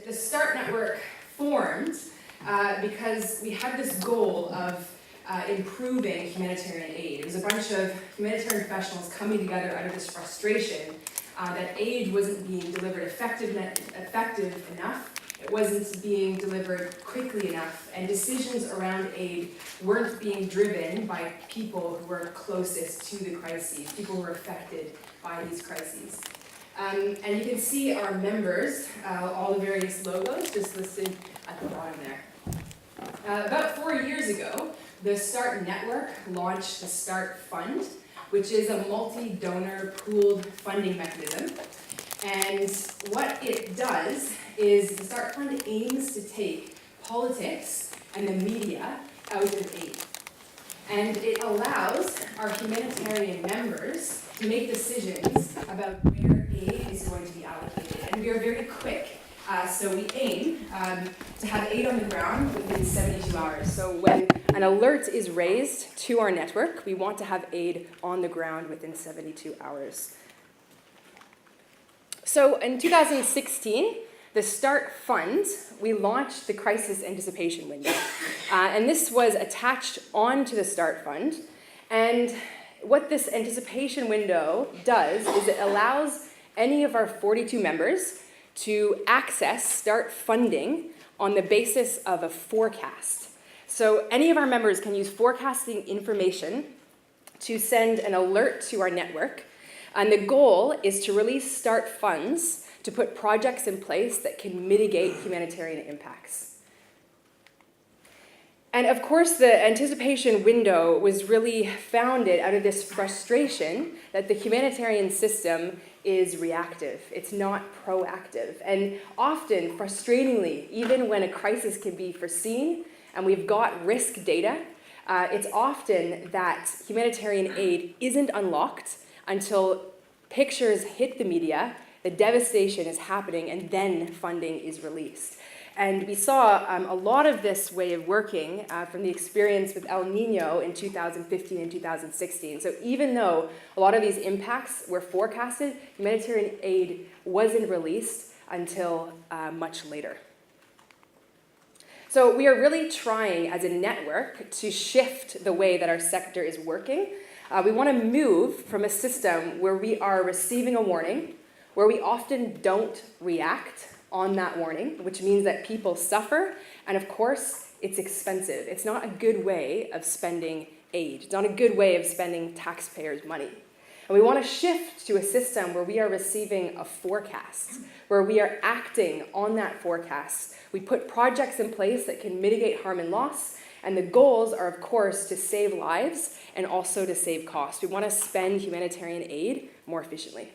the START network formed because we had this goal of improving humanitarian aid. It was a bunch of humanitarian professionals coming together out of this frustration that aid wasn't being delivered effective enough, it wasn't being delivered quickly enough, and decisions around aid weren't being driven by people who were closest to the crises, people who were affected by these crises. And you can see our members, all the various logos just listed at the bottom there. About 4 years ago, the START network launched the START Fund, which is a multi-donor pooled funding mechanism. And what it does is the START Fund aims to take politics and the media out of aid. And it allows our humanitarian members to make decisions about where aid is going to be allocated. And we are very quick. So we aim to have aid on the ground within 72 hours. So when an alert is raised to our network, we want to have aid on the ground within 72 hours. So in 2016, the START Fund, we launched the Crisis Anticipation Window. And this was attached onto the START Fund. And what this anticipation window does is it allows any of our 42 members to access START funding on the basis of a forecast. So any of our members can use forecasting information to send an alert to our network. And the goal is to release START funds to put projects in place that can mitigate humanitarian impacts. And of course, the anticipation window was really founded out of this frustration that the humanitarian system is reactive. It's not proactive. And often, frustratingly, even when a crisis can be foreseen and we've got risk data, it's often that humanitarian aid isn't unlocked until pictures hit the media, the devastation is happening, and then funding is released. And we saw a lot of this way of working from the experience with El Nino in 2015 and 2016. So even though a lot of these impacts were forecasted, humanitarian aid wasn't released until much later. So we are really trying as a network to shift the way that our sector is working. We want to move from a system where we are receiving a warning, where we often don't react on that warning, which means that people suffer, and of course, it's expensive. It's not a good way of spending aid. It's not a good way of spending taxpayers' money. And we want to shift to a system where we are receiving a forecast, where we are acting on that forecast. We put projects in place that can mitigate harm and loss, and the goals are, of course, to save lives and also to save costs. We want to spend humanitarian aid more efficiently.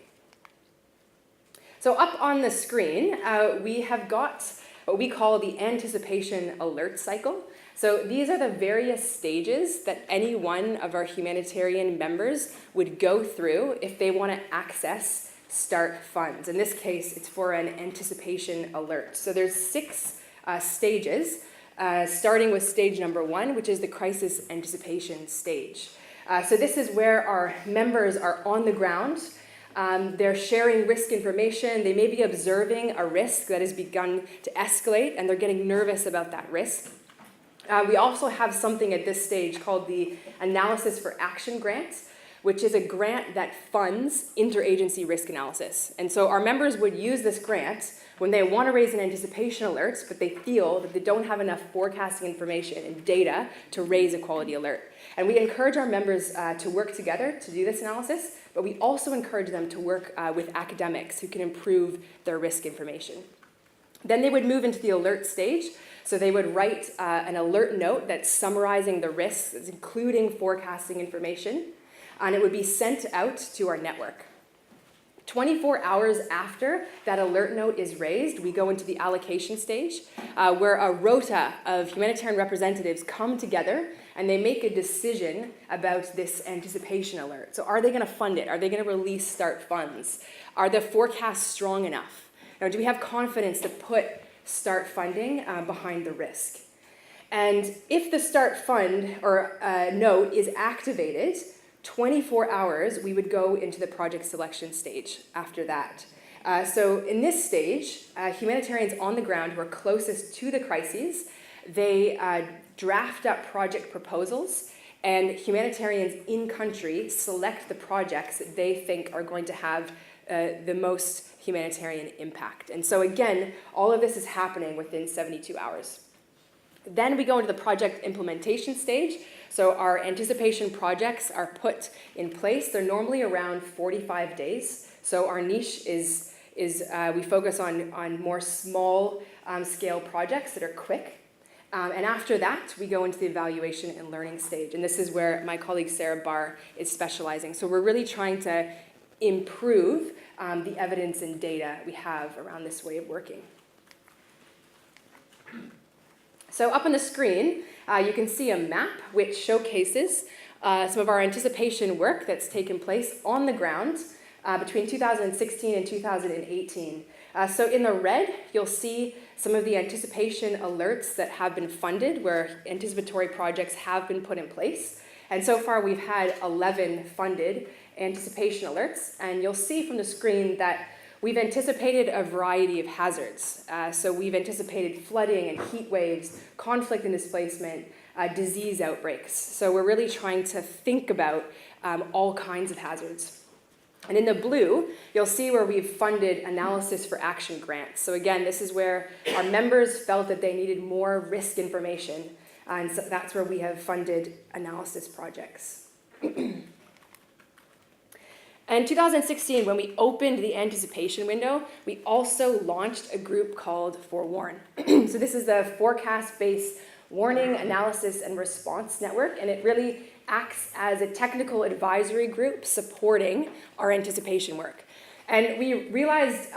So up on the screen, we have got what we call the anticipation alert cycle. So these are the various stages that any one of our humanitarian members would go through if they want to access START funds. In this case, it's for an anticipation alert. So there's 6 stages, starting with stage number 1, which is the crisis anticipation stage. So this is where our members are on the ground. They're sharing risk information. They may be observing a risk that has begun to escalate, and they're getting nervous about that risk. We also have something at this stage called the Analysis for Action Grant, which is a grant that funds interagency risk analysis. And so our members would use this grant when they want to raise an anticipation alert, but they feel that they don't have enough forecasting information and data to raise a quality alert. And we encourage our members to work together to do this analysis, but we also encourage them to work with academics who can improve their risk information. Then they would move into the alert stage. So they would write an alert note that's summarizing the risks, including forecasting information, and it would be sent out to our network. 24 hours after that alert note is raised, we go into the allocation stage, where a rota of humanitarian representatives come together and they make a decision about this anticipation alert. So are they going to fund it? Are they going to release START funds? Are the forecasts strong enough? Now, do we have confidence to put START funding behind the risk? And if the START fund or note is activated, 24 hours, we would go into the project selection stage after that. So in this stage, humanitarians on the ground who are closest to the crises, they draft up project proposals, and humanitarians in country select the projects that they think are going to have the most humanitarian impact. And so again, all of this is happening within 72 hours. Then we go into the project implementation stage. So our anticipation projects are put in place. They're normally around 45 days. So our niche is we focus on more small scale projects that are quick. And after that, we go into the evaluation and learning stage. And this is where my colleague Sarah Barr is specializing. So we're really trying to improve the evidence and data we have around this way of working. So up on the screen, you can see a map which showcases some of our anticipation work that's taken place on the ground between 2016 and 2018. So in the red, you'll see some of the anticipation alerts that have been funded, where anticipatory projects have been put in place. And so far, we've had 11 funded anticipation alerts. And you'll see from the screen that we've anticipated a variety of hazards. So we've anticipated flooding and heat waves, conflict and displacement, disease outbreaks. So we're really trying to think about all kinds of hazards. And in the blue, you'll see where we've funded analysis for action grants. So again, this is where our members felt that they needed more risk information. And so that's where we have funded analysis projects. In 2016, when we opened the anticipation window, we also launched a group called Forewarn. So this is the forecast-based warning, analysis, and response network, and it really acts as a technical advisory group supporting our anticipation work. And we realized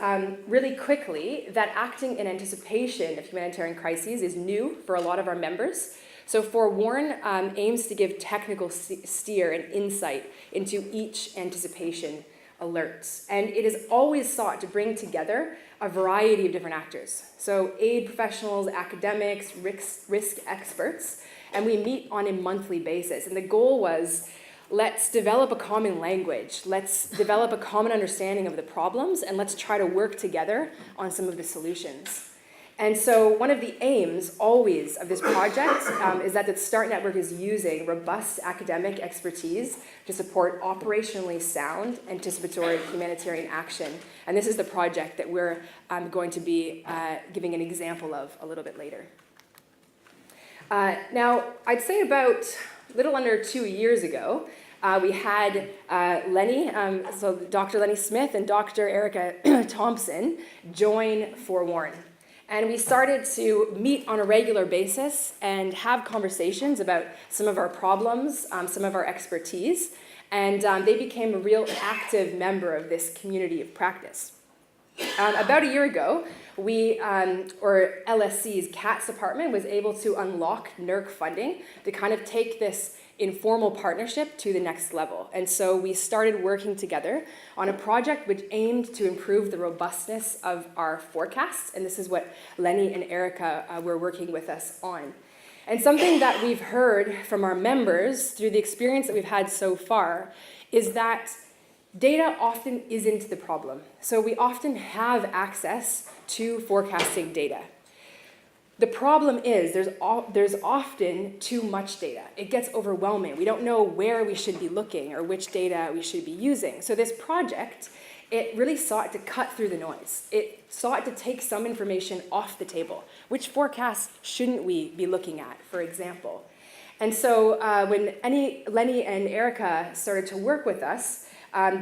really quickly that acting in anticipation of humanitarian crises is new for a lot of our members. So Forewarn aims to give technical steer and insight into each anticipation alerts. And it is always sought to bring together a variety of different actors. So aid professionals, academics, risk experts, and we meet on a monthly basis. And the goal was, let's develop a common language, let's develop a common understanding of the problems, and let's try to work together on some of the solutions. And so one of the aims always of this project is that the START Network is using robust academic expertise to support operationally sound anticipatory humanitarian action. And this is the project that we're going to be giving an example of a little bit later. Now, I'd say about a little under 2 years ago, we had Lenny, so Dr. Lenny Smith and Dr. Erica Thompson join Forewarn. And we started to meet on a regular basis and have conversations about some of our problems, some of our expertise, and they became a real active member of this community of practice. About a year ago, or LSC's CATS department was able to unlock NERC funding to kind of take this informal partnership to the next level. And so we started working together on a project which aimed to improve the robustness of our forecasts. And this is what Lenny and Erica were working with us on. And something that we've heard from our members through the experience that we've had so far is that data often isn't the problem. So we often have access to forecasting data. The problem is there's often too much data. It gets overwhelming. We don't know where we should be looking or which data we should be using. So this project, it really sought to cut through the noise. It sought to take some information off the table. Which forecasts shouldn't we be looking at, for example? And so when Lenny and Erica started to work with us,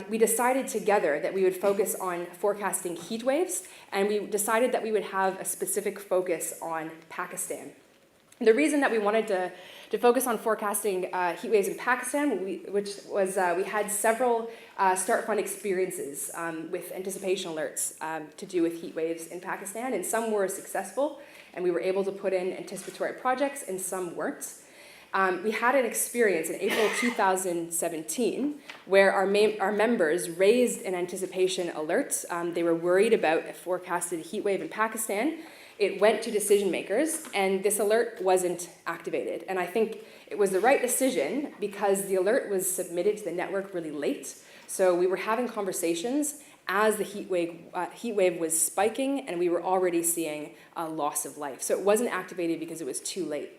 we decided together that we would focus on forecasting heat waves, and we decided that we would have a specific focus on Pakistan. The reason that we wanted to focus on forecasting heat waves in Pakistan, which was we had several START Fund experiences with anticipation alerts to do with heat waves in Pakistan, and some were successful, and we were able to put in anticipatory projects, and some weren't. We had an experience in April 2017 where our members raised an anticipation alert. They were worried about a forecasted heat wave in Pakistan. It went to decision makers, and this alert wasn't activated. And I think it was the right decision because the alert was submitted to the network really late. So we were having conversations as the heat wave was spiking, and we were already seeing a loss of life. So it wasn't activated because it was too late.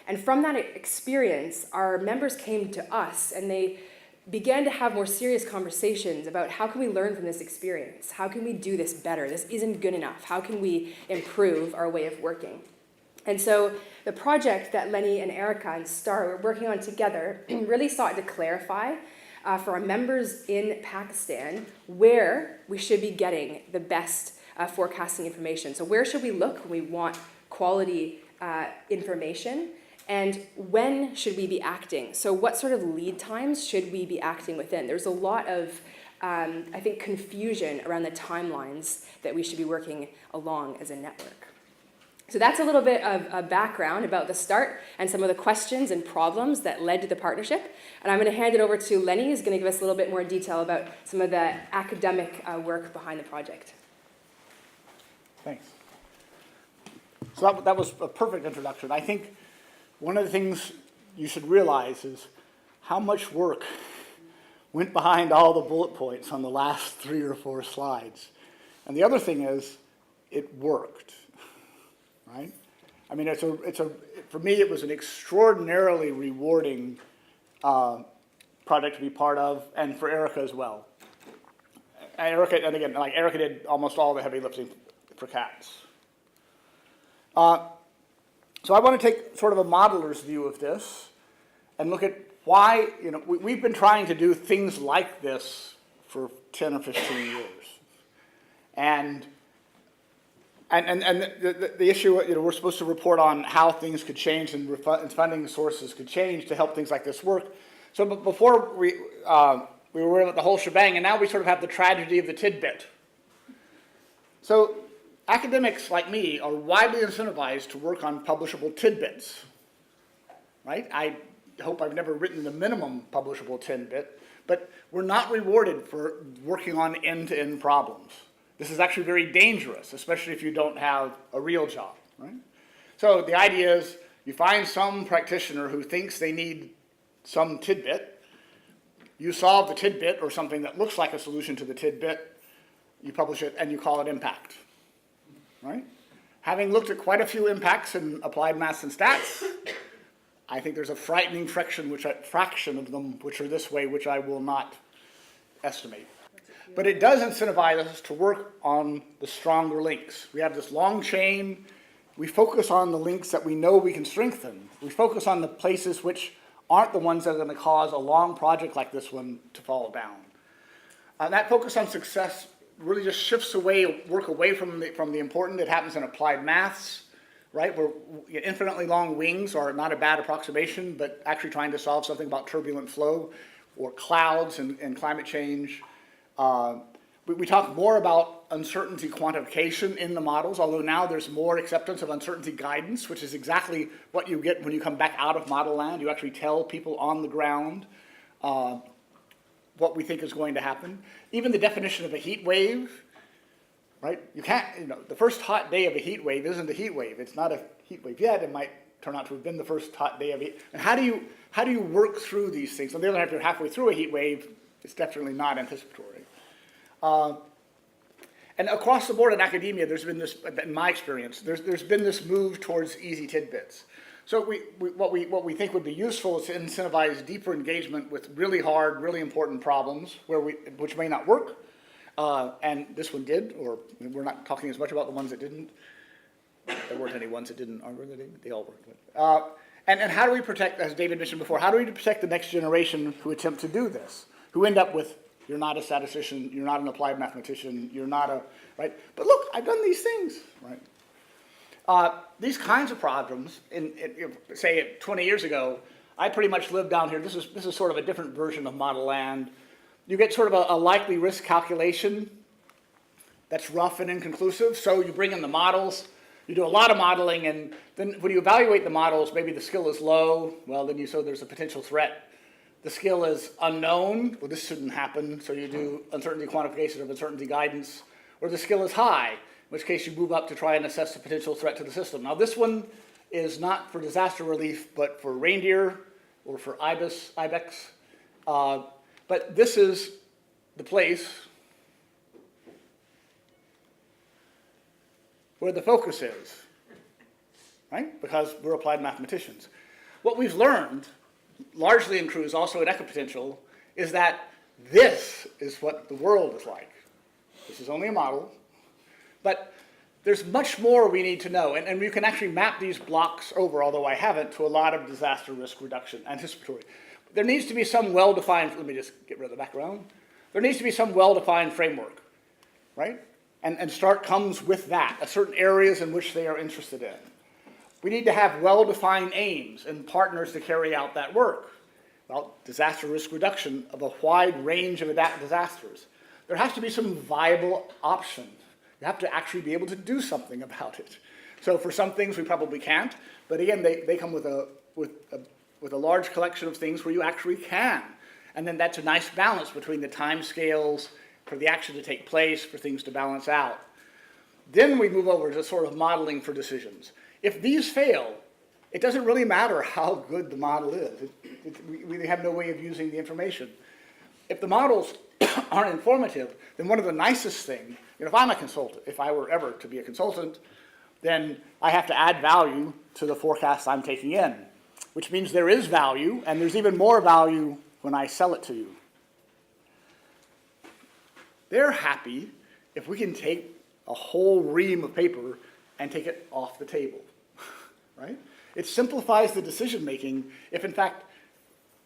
And from that experience, our members came to us, and they began to have more serious conversations about how can we learn from this experience? How can we do this better? This isn't good enough. How can we improve our way of working? And so the project that Lenny and Erica and Star were working on together really sought to clarify for our members in Pakistan where we should be getting the best forecasting information. So where should we look when we want quality information? And when should we be acting? So what sort of lead times should we be acting within? There's a lot of, I think, confusion around the timelines that we should be working along as a network. So that's a little bit of a background about the start and some of the questions and problems that led to the partnership. And I'm going to hand it over to Lenny, who's going to give us a little bit more detail about some of the academic work behind the project. Thanks. So that was a perfect introduction. I think one of the things you should realize is how much work went behind all the bullet points on the last 3 or 4 slides. And the other thing is, it worked, right? I mean, for me, it was an extraordinarily rewarding project to be part of, and for Erica as well. Erica did almost all the heavy lifting for cats. So I want to take sort of a modeler's view of this and look at why, we've been trying to do things like this for 10 or 15 years. And the issue, we're supposed to report on how things could change and funding sources could change to help things like this work. So before we were worried about the whole shebang, and now we sort of have the tragedy of the tidbit. So academics like me are widely incentivized to work on publishable tidbits, right? I hope I've never written the minimum publishable tidbit, but we're not rewarded for working on end-to-end problems. This is actually very dangerous, especially if you don't have a real job, right? So the idea is you find some practitioner who thinks they need some tidbit, you solve the tidbit or something that looks like a solution to the tidbit, you publish it, and you call it impact. Right? Having looked at quite a few impacts in applied maths and stats, I think there's a frightening fraction of them which are this way, which I will not estimate. But it does incentivize us to work on the stronger links. We have this long chain. We focus on the links that we know we can strengthen. We focus on the places which aren't the ones that are going to cause a long project like this one to fall down. And that focus on success really just shifts work away from the important. It happens in applied maths, right? Where infinitely long wings are not a bad approximation, but actually trying to solve something about turbulent flow or clouds and climate change. We talk more about uncertainty quantification in the models, although now there's more acceptance of uncertainty guidance, which is exactly what you get when you come back out of model land. You actually tell people on the ground what we think is going to happen. Even the definition of a heat wave, right? You can't, the first hot day of a heat wave isn't a heat wave. It's not a heat wave yet. It might turn out to have been the first hot day of a heat. And how do you work through these things? On the other hand, if you're halfway through a heat wave, it's definitely not anticipatory. And across the board in academia, there's been this, in my experience, there's been this move towards easy tidbits. So what we think would be useful is to incentivize deeper engagement with really hard, really important problems which may not work, and this one did, or we're not talking as much about the ones that didn't. There weren't any ones that didn't, are there? They all worked. And how do we protect, as David mentioned before, how do we protect the next generation who attempt to do this, who end up with, you're not a statistician, you're not an applied mathematician, you're not a, right? But look, I've done these things, right? These kinds of problems, say 20 years ago, I pretty much lived down here. This is sort of a different version of model land. You get sort of a likely risk calculation that's rough and inconclusive. So you bring in the models, you do a lot of modeling, and then when you evaluate the models, maybe the skill is low. Well, then you show there's a potential threat. The skill is unknown. Well, this shouldn't happen. So you do uncertainty quantification of uncertainty guidance. Or the skill is high, in which case you move up to try and assess the potential threat to the system. Now, this one is not for disaster relief, but for reindeer or for ibex. But this is the place where the focus is, right? Because we're applied mathematicians. What we've learned, largely in CRUISSE, also in equipotential, is that this is what the world is like. This is only a model, but there's much more we need to know, and you can actually map these blocks over, although I haven't, to a lot of disaster risk reduction, anticipatory. There needs to be some well-defined, let me just get rid of the background. There needs to be some well-defined framework, right? And START comes with that, certain areas in which they are interested in. We need to have well-defined aims and partners to carry out that work. Well, disaster risk reduction of a wide range of disasters. There has to be some viable option. You have to actually be able to do something about it. So for some things we probably can't, but again, they come with a large collection of things where you actually can. And then that's a nice balance between the time scales for the action to take place, for things to balance out. Then we move over to sort of modeling for decisions. If these fail, it doesn't really matter how good the model is. We have no way of using the information. If the models aren't informative, then one of the nicest things, if I'm a consultant, if I were ever to be a consultant, then I have to add value to the forecast I'm taking in, which means there is value, and there's even more value when I sell it to you. They're happy if we can take a whole ream of paper and take it off the table, right? It simplifies the decision making if, in fact,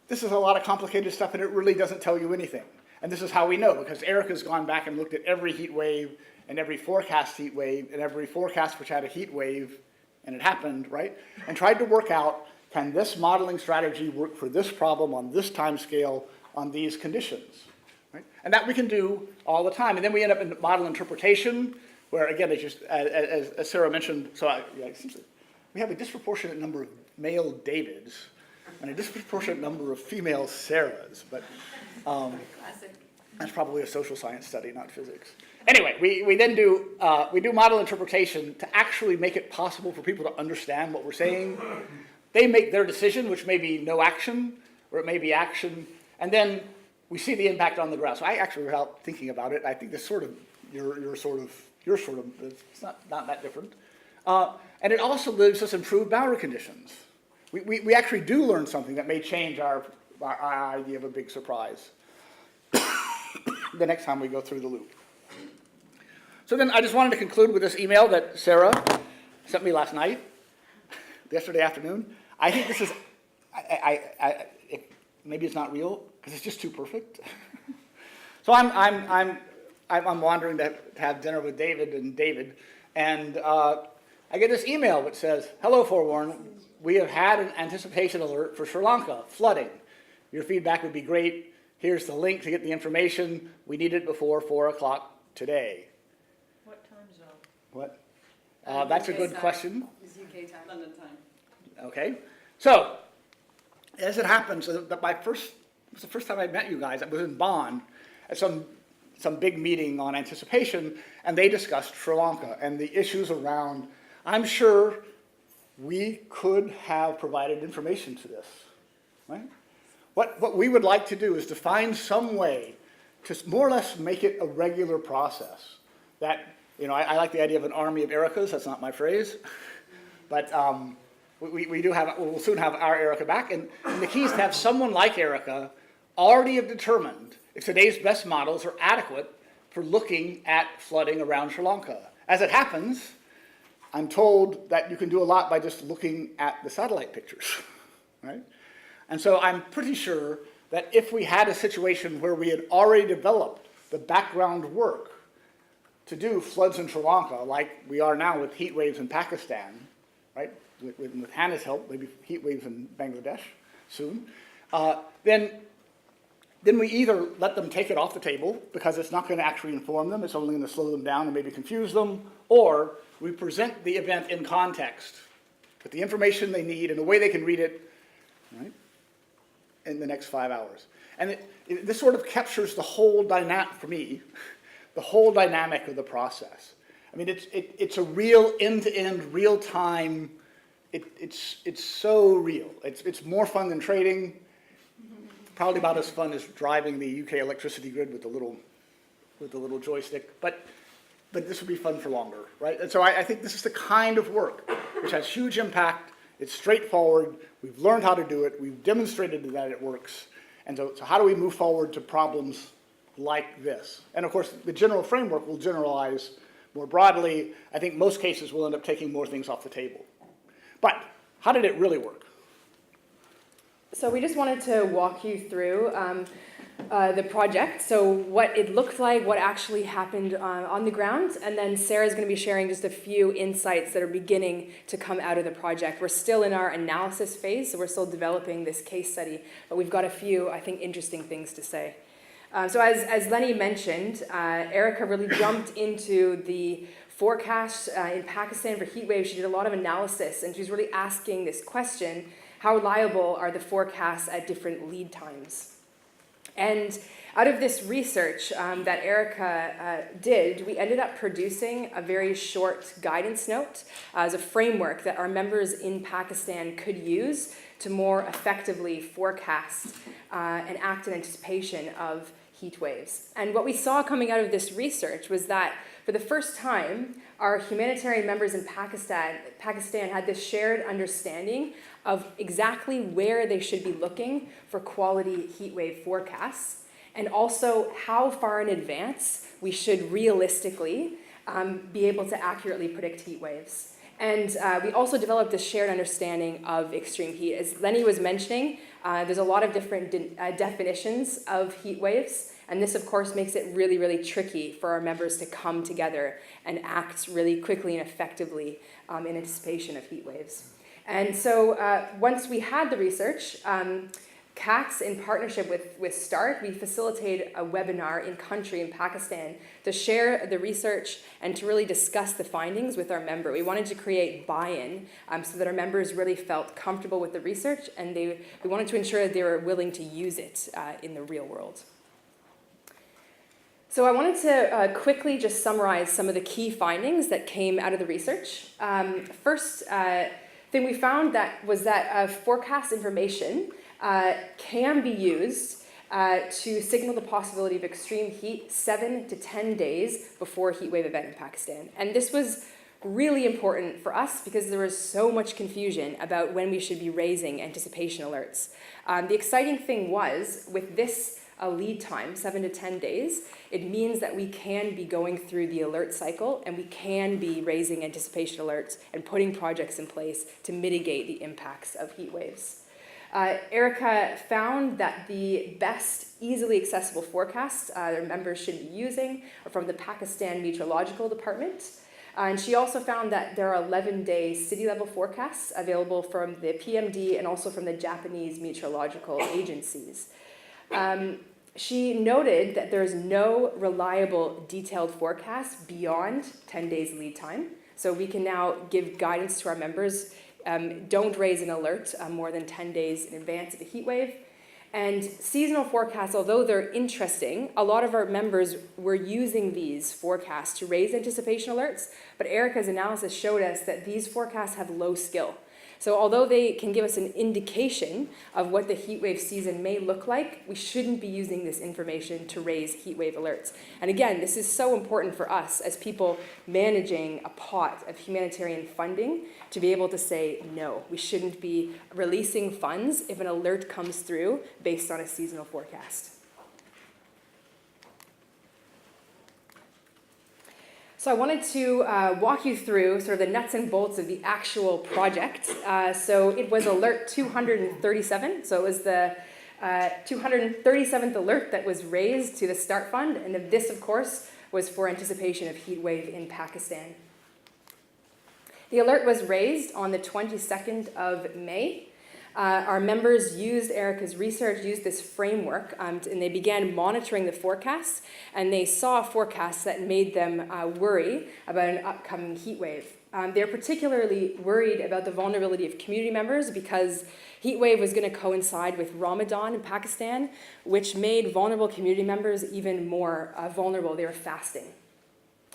this is a lot of complicated stuff and it really doesn't tell you anything. And this is how we know, because Erica's gone back and looked at every heat wave and every forecast heat wave and every forecast which had a heat wave, and it happened, right? And tried to work out, can this modeling strategy work for this problem on this time scale on these conditions, right? And that we can do all the time. And then we end up in model interpretation, where again, it's just, as Sarah mentioned, we have a disproportionate number of male Davids and a disproportionate number of female Sarahs, but that's probably a social science study, not physics. Anyway, we then do model interpretation to actually make it possible for people to understand what we're saying. They make their decision, which may be no action, or it may be action, and then we see the impact on the ground. So I actually, without thinking about it, I think this sort of, you're sort of, it's not that different. And it also gives us improved boundary conditions. We actually do learn something that may change our idea of a big surprise the next time we go through the loop. So then I just wanted to conclude with this email that Sarah sent me last night, yesterday afternoon. I think this is, maybe it's not real because it's just too perfect. So I'm wandering to have dinner with David, and I get this email which says, "Hello, Forewarn. We have had an anticipation alert for Sri Lanka, flooding. Your feedback would be great. Here's the link to get the information. We need it before 4 o'clock today." What time zone? What? That's a good question. It's UK time. London time. Okay. So, as it happens, it was the first time I met you guys. I was in Bonn at some big meeting on anticipation, and they discussed Sri Lanka and the issues around. I'm sure we could have provided information to this, right? What we would like to do is to find some way to more or less make it a regular process. That, I like the idea of an army of Ericas. That's not my phrase, but we'll soon have our Erica back, and the key is to have someone like Erica already have determined if today's best models are adequate for looking at flooding around Sri Lanka. As it happens, I'm told that you can do a lot by just looking at the satellite pictures, right? And so I'm pretty sure that if we had a situation where we had already developed the background work to do floods in Sri Lanka, like we are now with heat waves in Pakistan, right? With Hannah's help, maybe heat waves in Bangladesh soon, then we either let them take it off the table because it's not going to actually inform them, it's only going to slow them down and maybe confuse them, or we present the event in context with the information they need and the way they can read it, right, in the next 5 hours. And this sort of captures the whole dynamic, for me, the whole dynamic of the process. I mean, it's a real end-to-end, real-time, it's so real. It's more fun than trading. Probably about as fun as driving the UK electricity grid with the little joystick. But but this would be fun for longer, right? And so I think this is the kind of work which has huge impact. It's straightforward. We've learned how to do it. We've demonstrated that it works. And so how do we move forward to problems like this? And of course, the general framework will generalize more broadly. I think most cases will end up taking more things off the table. But how did it really work? So we just wanted to walk you through the project, so what it looked like, what actually happened on the ground, and then Sarah's going to be sharing just a few insights that are beginning to come out of the project. We're still in our analysis phase, so we're still developing this case study, but we've got a few, I think, interesting things to say. So as Lenny mentioned, Erica really jumped into the forecast in Pakistan for heat waves. She did a lot of analysis, and she's really asking this question: how reliable are the forecasts at different lead times? And out of this research that Erica did, we ended up producing a very short guidance note as a framework that our members in Pakistan could use to more effectively forecast and act in anticipation of heat waves. And what we saw coming out of this research was that for the first time, our humanitarian members in Pakistan had this shared understanding of exactly where they should be looking for quality heat wave forecasts, and also how far in advance we should realistically be able to accurately predict heat waves. And we also developed this shared understanding of extreme heat. As Lenny was mentioning, there's a lot of different definitions of heat waves, and this, of course, makes it really, really tricky for our members to come together and act really quickly and effectively in anticipation of heat waves. And so once we had the research, CATS, in partnership with START, we facilitated a webinar in country in Pakistan to share the research and to really discuss the findings with our member. We wanted to create buy-in so that our members really felt comfortable with the research, and we wanted to ensure that they were willing to use it in the real world. So I wanted to quickly just summarize some of the key findings that came out of the research. First thing we found was that forecast information can be used to signal the possibility of extreme heat 7 to 10 days before a heat wave event in Pakistan. And this was really important for us because there was so much confusion about when we should be raising anticipation alerts. The exciting thing was, with this lead time, 7 to 10 days, it means that we can be going through the alert cycle and we can be raising anticipation alerts and putting projects in place to mitigate the impacts of heat waves. Erica found that the best easily accessible forecasts their members should be using are from the Pakistan Meteorological Department. And she also found that there are 11-day city-level forecasts available from the PMD and also from the Japanese meteorological agencies. She noted that there's no reliable detailed forecast beyond 10 days lead time. So we can now give guidance to our members. Don't raise an alert more than 10 days in advance of a heat wave. And seasonal forecasts, although they're interesting, a lot of our members were using these forecasts to raise anticipation alerts, but Erica's analysis showed us that these forecasts have low skill. So although they can give us an indication of what the heat wave season may look like, we shouldn't be using this information to raise heat wave alerts. And again, this is so important for us as people managing a pot of humanitarian funding to be able to say, no, we shouldn't be releasing funds if an alert comes through based on a seasonal forecast. So I wanted to walk you through sort of the nuts and bolts of the actual project. So it was alert 237. So it was the 237th alert that was raised to the START Fund. And this, of course, was for anticipation of heat wave in Pakistan. The alert was raised on the 22nd of May. Our members used Erica's research, used this framework, and they began monitoring the forecasts, and they saw forecasts that made them worry about an upcoming heat wave. They're particularly worried about the vulnerability of community members because heat wave was going to coincide with Ramadan in Pakistan, which made vulnerable community members even more vulnerable. They were fasting.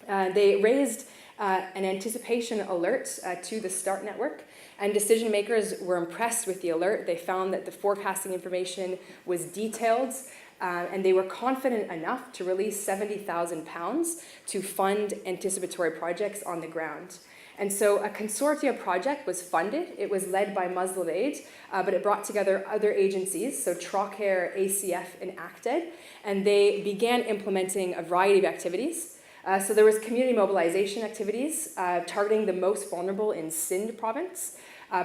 They raised an anticipation alert to the START network, and decision makers were impressed with the alert. They found that the forecasting information was detailed, and they were confident enough to release £70,000 to fund anticipatory projects on the ground. And so a consortia project was funded. It was led by Muslim Aid, but it brought together other agencies, so Trocare, ACF, and ACTED, and they began implementing a variety of activities. So there was community mobilization activities targeting the most vulnerable in Sindh province,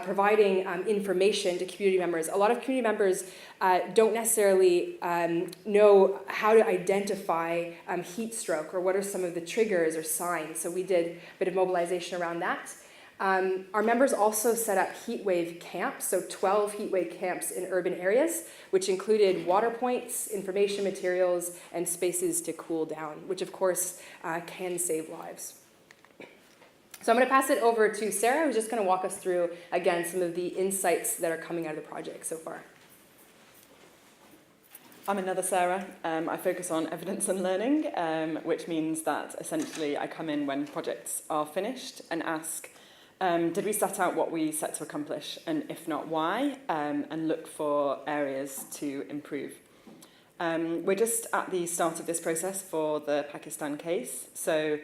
providing information to community members. A lot of community members don't necessarily know how to identify heat stroke or what are some of the triggers or signs. So we did a bit of mobilization around that. Our members also set up heat wave camps, so 12 heat wave camps in urban areas, which included water points, information materials, and spaces to cool down, which of course can save lives. So I'm going to pass it over to Sarah, who's just going to walk us through, again, some of the insights that are coming out of the project so far. I'm another Sarah. I focus on evidence and learning, which means that essentially I come in when projects are finished and ask, did we set out what we set to accomplish, and if not, why, and look for areas to improve. We're just at the start of this process for the Pakistan case, so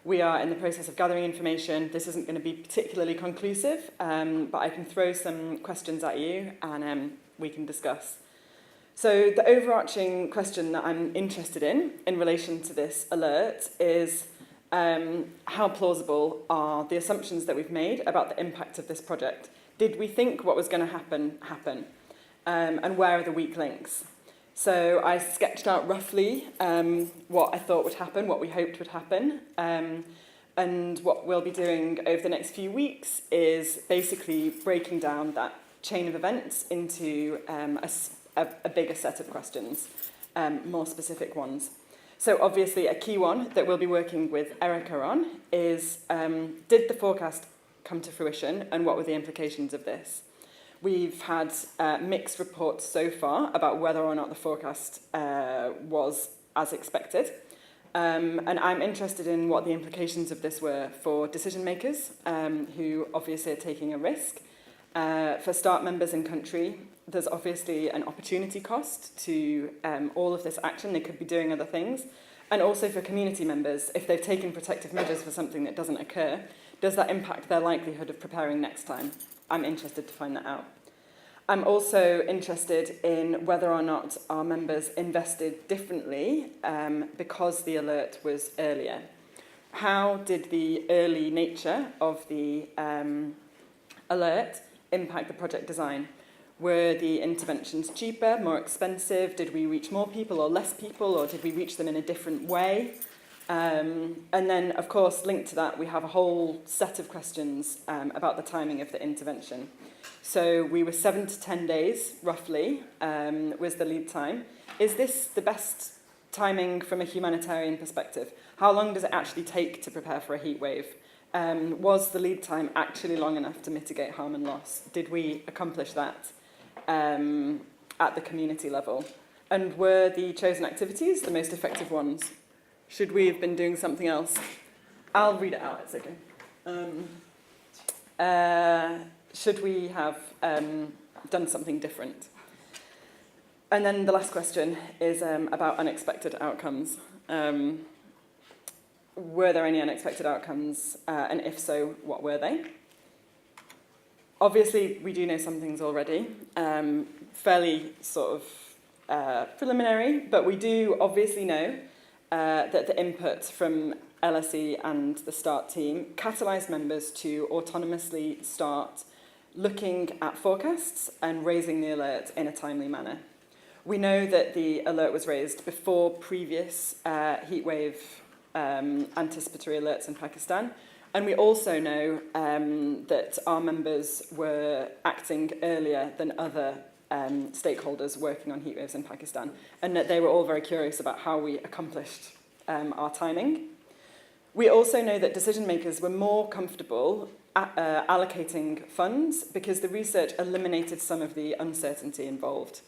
we are in the process of gathering information. This isn't going to be particularly conclusive, but I can throw some questions at you and we can discuss. So the overarching question that I'm interested in relation to this alert is how plausible are the assumptions that we've made about the impact of this project? Did we think what was going to happen? And where are the weak links? So I sketched out roughly what I thought would happen, what we hoped would happen. And what we'll be doing over the next few weeks is basically breaking down that chain of events into a bigger set of questions, more specific ones. So obviously a key one that we'll be working with Erica on is, did the forecast come to fruition and what were the implications of this? We've had mixed reports so far about whether or not the forecast was as expected. And I'm interested in what the implications of this were for decision makers who obviously are taking a risk. For START members in country, there's obviously an opportunity cost to all of this action. They could be doing other things. And also for community members, if they've taken protective measures for something that doesn't occur, does that impact their likelihood of preparing next time? I'm interested to find that out. I'm also interested in whether or not our members invested differently because the alert was earlier. How did the early nature of the alert impact the project design? Were the interventions cheaper, more expensive? Did we reach more people or less people, or did we reach them in a different way? And then, of course, linked to that, we have a whole set of questions about the timing of the intervention. So we were 7 to 10 days, roughly, was the lead time. Is this the best timing from a humanitarian perspective? How long does it actually take to prepare for a heat wave? Was the lead time actually long enough to mitigate harm and loss? Did we accomplish that at the community level? And were the chosen activities the most effective ones? Should we have been doing something else? I'll read it out, it's okay. Should we have done something different? And then the last question is about unexpected outcomes. Were there any unexpected outcomes? And if so, what were they? Obviously, we do know some things already, fairly sort of preliminary, but we do obviously know that the input from LSE and the START team catalysed members to autonomously start looking at forecasts and raising the alert in a timely manner. We know that the alert was raised before previous heatwave anticipatory alerts in Pakistan, and we also know that our members were acting earlier than other stakeholders working on heatwaves in Pakistan, and that they were all very curious about how we accomplished our timing. We also know that decision makers were more comfortable allocating funds because the research eliminated some of the uncertainty involved.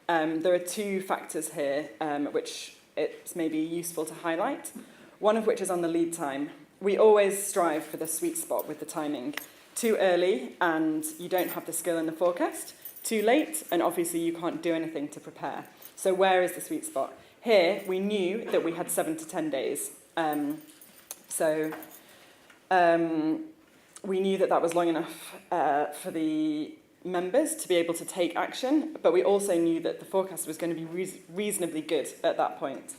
There are two factors here which it's maybe useful to highlight, one of which is on the lead time. We always strive for the sweet spot with the timing. Too early and you don't have the skill in the forecast. Too late and obviously you can't do anything to prepare. So where is the sweet spot? Here, we knew that we had 7 to 10 days. We knew that that was long enough for the members to be able to take action, but we also knew that the forecast was going to be reasonably good at that point.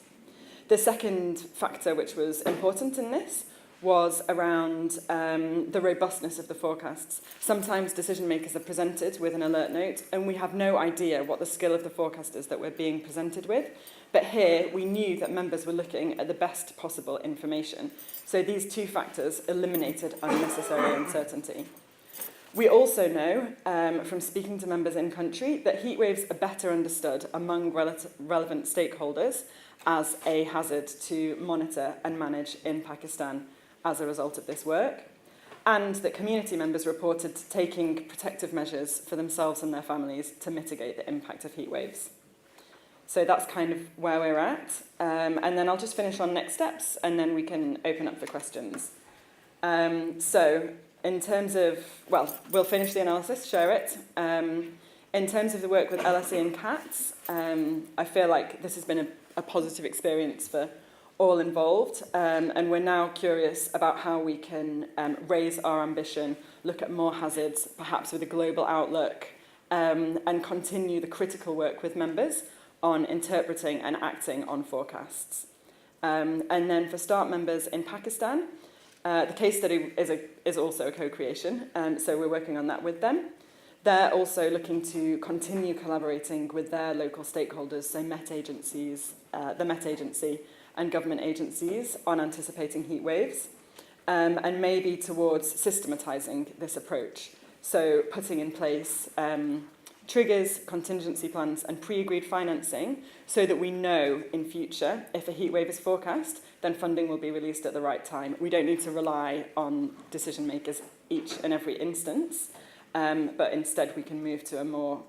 The second factor which was important in this was around the robustness of the forecasts. Sometimes decision makers are presented with an alert note and we have no idea what the skill of the forecast is that we're being presented with. But here we knew that members were looking at the best possible information. So these two factors eliminated unnecessary uncertainty. We also know from speaking to members in country that heat waves are better understood among relevant stakeholders as a hazard to monitor and manage in Pakistan as a result of this work, and that community members reported taking protective measures for themselves and their families to mitigate the impact of heat waves. So that's kind of where we're at. And then I'll just finish on next steps and then we can open up for questions. So in terms of, well, we'll finish the analysis, share it. In terms of the work with LSE and CATS, I feel like this has been a positive experience for all involved, and we're now curious about how we can raise our ambition, look at more hazards, perhaps with a global outlook, and continue the critical work with members on interpreting and acting on forecasts. And then for START members in Pakistan, the case study is also a co-creation, so we're working on that with them. They're also looking to continue collaborating with their local stakeholders, so Met agencies, the Met Agency, and government agencies on anticipating heat waves, and maybe towards systematising this approach. So putting in place triggers, contingency plans, and pre-agreed financing so that we know in future if a heat wave is forecast, then funding will be released at the right time. We don't need to rely on decision makers each and every instance, but instead we can move to a more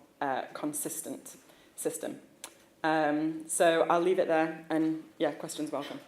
consistent system. So I'll leave it there, and yeah, questions welcome.